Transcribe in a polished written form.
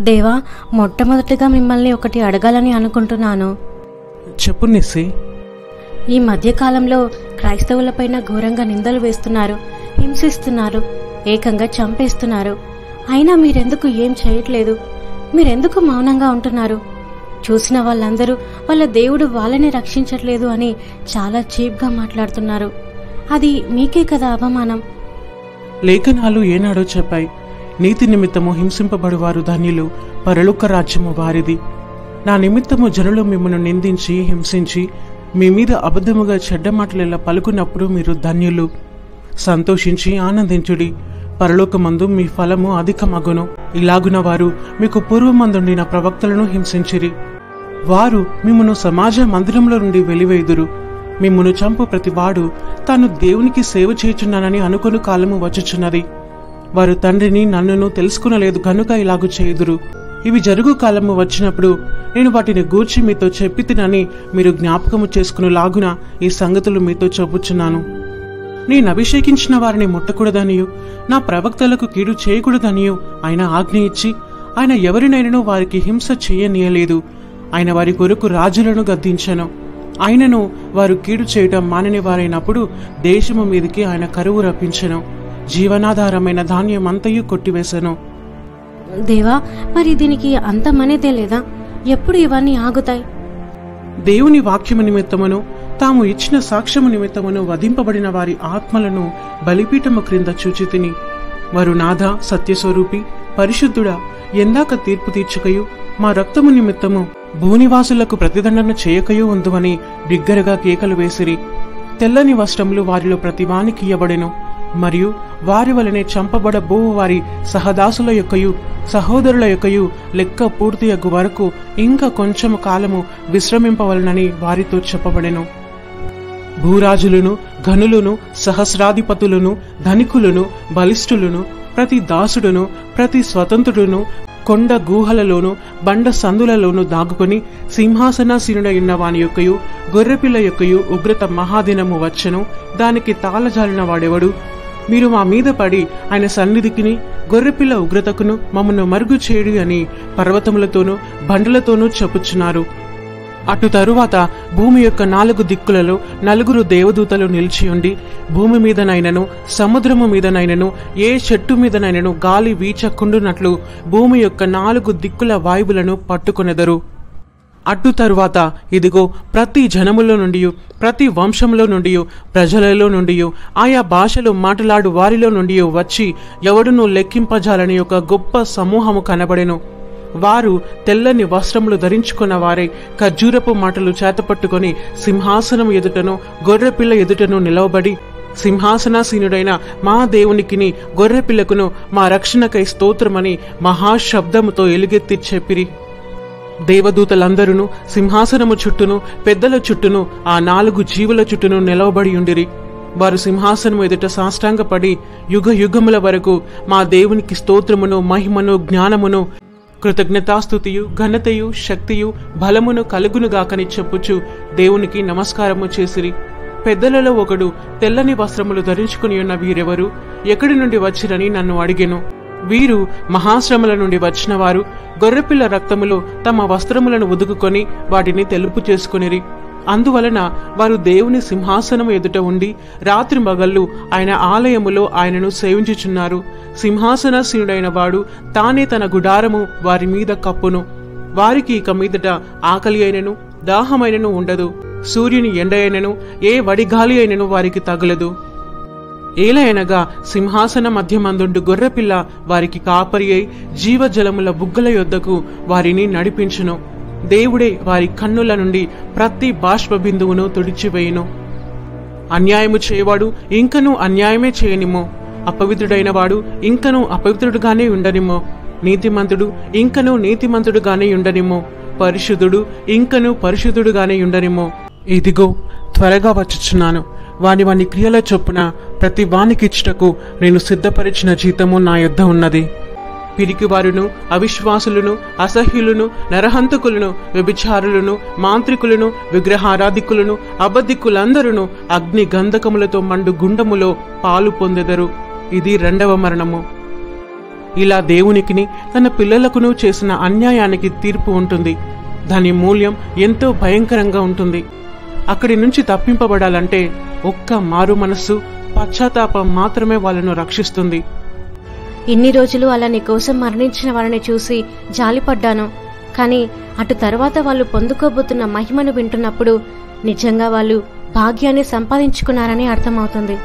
దేవా, మొట్టమొదటిగా మిమ్మల్ని ఒకటి అడగాలని అనుకుంటున్నాను. చెప్పు నిస్సి. ఈ మధ్యకాలంలో క్రైస్తవులపైన ఘోరంగా నిందలు వేస్తున్నారు, హింసిస్తున్నారు, ఏకంగా చంపేస్తున్నారు. అయినా మీరెందుకు ఏం చేయట్లేదు? మీరెందుకు మౌనంగా ఉంటున్నారు? చూసిన వాళ్ళందరూ వాళ్ళ దేవుడు వాళ్ళని రక్షించట్లేదు అని చాలా చీప్గా మాట్లాడుతున్నారు. అది మీకే కదా అవమానం. లేఖనాలు ఏనాడో చెప్పాయి, నీతి నిమిత్తము హింసింపబడువారు ధన్యులు, పరలోక రాజ్యము వారిది. నా నిమిత్తము జనులు మిమ్మల్ని నిందించి హింసించి మీ మీద అబద్ధముగా చెడ్డ మాటలెలా పలుకున్నప్పుడు మీరు ధన్యులు. సంతోషించి ఆనందించుడి, పరలోకమందు మీ ఫలము అధికమగును. ఇలాగున వారు మీకు పూర్వమందుండిన ప్రవక్తలను హింసించిరి. వారు మిమ్మును సమాజ మందిరంలో నుండి వెలివేయుదురు. మిమ్మును చంపు ప్రతివాడు తాను దేవునికి సేవ చేయుచున్నానని అనుకుని కాలము వచ్చుచున్నది. వారు తండ్రిని నన్నును తెలుసుకునలేదు కనుక ఇలాగు చేయుదురు. ఇవి జరుగు కాలము వచ్చినప్పుడు నేను వాటిని గూర్చి మీతో చెప్పితినని మీరు జ్ఞాపకము చేసుకునేలాగున ఈ సంగతులు మీతో చెప్పుచున్నాను. నేను అభిషేకించిన వారిని ముట్టకూడదనియు నా ప్రవక్తలకు కీడు చేయకూడదనియు ఆయన ఆజ్ఞ ఇచ్చి ఆయన ఎవరినైనాను వారికి హింస చేయనీయలేదు. ఆయన వారి కొరకు రాజులను గద్దించెను. ఆయనను వారు కీడు చేయటం మానని వారైనప్పుడు దేశము మీదకి ఆయన కరువు రప్పించెను. జీవనాధారమైన ధాన్యమంతయు కొట్టివేశను. దేవా, మరి దీనికి అంతమనేదే లేదా? ఎప్పుడు ఇవన్నీ ఆగుతాయి? దేవుని వాక్యము నిమిత్తమును తాము ఇచ్చిన సాక్ష్యము నిమిత్తమును వధింపబడిన వారి ఆత్మలను బలిపీఠము క్రింద చూచితిని. వారు నాథ సత్యస్వరూపి పరిశుద్ధుడా, ఎందాక తీర్పు తీర్చుకయు మా రక్తము నిమిత్తము భూనివాసులకు ప్రతిదండన చేయకయూ ఉందువని బిగ్గరగా కేకలు వేసిరి. తెల్లని వస్త్రములు వారిలో ప్రతివానికి ఇయ్యబడెను. మరియు వారి వలనే చంపబడబో వారి సహదాసుల యొక్కయు సహోదరుల యొక్కయు లెక్క పూర్తియగు వరకు ఇంకా కొంచెము కాలము విశ్రమింపవలనని వారితో చెప్పబడెను. భూరాజులను, ఘనులను, సహస్రాధిపతులను, ధనికులను, బలిష్ఠులను, ప్రతి దాసుడును, ప్రతి స్వతంత్రుడును కొండ గుహలలోను బండ సందులలోను దాగుకొని సింహాసనాసీనుడైన వాని యొక్కయు గొర్రెపిల్ల యొక్కయు ఉగ్రత మహాదినము వచ్చెను. దానికి తాళజాలిన వాడెవడు? మీరు మా మీద పడి ఆయన సన్నిధికిని గొర్రెపిల్ల ఉగ్రతకును మమ్మను మరుగు చేయుడి అని పర్వతములతోనూ బండలతోనూ చెప్పుచున్నారు. అటు తరువాత భూమి యొక్క 4 దిక్కులలో 4 దేవదూతలు నిలిచియుండి భూమి మీదనైనను సముద్రము మీదనైనను ఏ చెట్టు మీదనైనను గాలి వీచకుండునట్లు భూమి యొక్క 4 దిక్కుల వాయువులను పట్టుకొనెదరు. అటు తరువాత ఇదిగో ప్రతి జనములో నుండి, ప్రతి వంశంలో నుండి, ప్రజలలో నుండి, ఆయా భాషలు మాట్లాడు వారిలో నుండి వచ్చి ఎవడునూ లెక్కింపజాలని ఒక గొప్ప సమూహము కనబడెను. వారు తెల్లని వస్త్రములు ధరించుకున్న వారై ఖర్జూరపు మాటలు చేతపట్టుకొని సింహాసనం ఎదుటను గొర్రెపిల్ల ఎదుటను నిలవబడి సింహాసనాసీనుడైన మా దేవునికిని గొర్రెపిల్లకును మా రక్షణకై స్తోత్రమని మహాశబ్దముతో ఎలుగెత్తి చెప్పిరి. దేవదూతలందరూ సింహాసనము చుట్టూను పెద్దల చుట్టూను ఆ 4 జీవుల చుట్టూను నిలవబడి ఉండిరి. వారు సింహాసనము ఎదుట సాష్టాంగపడి యుగ యుగముల వరకు మా దేవునికి స్తోత్రమును మహిమను జ్ఞానమును కృతజ్ఞతాస్తుతియు ఘనతయు శక్తియు బలమును కలుగునుగాకని చెప్పుచు దేవునికి నమస్కారము చేసిరి. పెద్దలలో ఒకడు తెల్లని వస్త్రములు ధరించుకుని ఉన్న వీరెవరు, ఎక్కడి నుండి వచ్చిరని నన్ను అడిగెను. వీరు మహాశ్రమల నుండి వచ్చిన వారు. గొర్రెపిల్ల రక్తములో తమ వస్త్రములను ఉదుకుకొని వాటిని తెలుపు చేసుకునిరి. అందువలన వారు దేవుని సింహాసనము ఎదుట ఉండి రాత్రి మగళ్ళు ఆయన ఆలయములో ఆయనను సేవించుచున్నారు. సింహాసనాసీనుడైన వాడు తానే తన గుడారము వారి మీద కప్పును. వారికి ఇక మీదట ఆకలి అయినను దాహమైనను ఉండదు. సూర్యుని ఎండ అయినను ఏ వడిగాలి అయినను వారికి తగలదు. ఏలయనగా సింహాసన మధ్యమందుండు గొర్రెపిల్ల వారికి కాపరి అయి జీవజలముల బుగ్గల యొద్దకు వారిని నడిపించును. దేవుడే వారి కన్నుల నుండి ప్రతి బాష్ప బిందువును తుడిచివేయును. అన్యాయము చేయవాడు ఇంకనూ అన్యాయమే చేయనిమో, అపవిత్రుడైన వాడు ఇంకనూ అపవిత్రుడుగానే ఉండనిమో, నీతిమంతుడు ఇంకనూ నీతిమంతుడుగానే ఉండనిమో, పరిశుద్ధుడు ఇంకనూ పరిశుద్ధుడుగానే ఉండనిమో. ఇదిగో త్వరగా వచ్చుచున్నాను. వాని క్రియల చొప్పున ప్రతి వానికిచ్చుటకు నేను సిద్ధపరిచిన జీతము నా యొద్ద ఉన్నది. పిరికివారును అవిశ్వాసులను అసహ్యులను నరహంతకులను వ్యభిచారులను మాంత్రికులను విగ్రహారాధికులను అబద్ధికులందరూ అగ్ని గంధకములతో మండు గుండములో పాలు పొందెదరు. ఇది 2వ మరణము. ఇలా దేవునికిని తన పిల్లలకును చేసిన అన్యాయానికి తీర్పు ఉంటుంది. దాని మూల్యం ఎంతో భయంకరంగా ఉంటుంది. అక్కడి నుంచి తప్పింపబడాలంటే ఒక్క మారు మనస్సు, పశ్చాత్తాపం మాత్రమే వాళ్ళను రక్షిస్తుంది. ఇన్ని రోజులు అలా నీ కోసం మరణించిన వాళ్ళని చూసి జాలిపడ్డాను. కానీ అటు తర్వాత వాళ్ళు పొందుకోబోతున్న మహిమను వింటున్నప్పుడు నిజంగా వాళ్ళు భాగ్యాన్ని సంపాదించుకున్నారని అర్థమవుతుంది.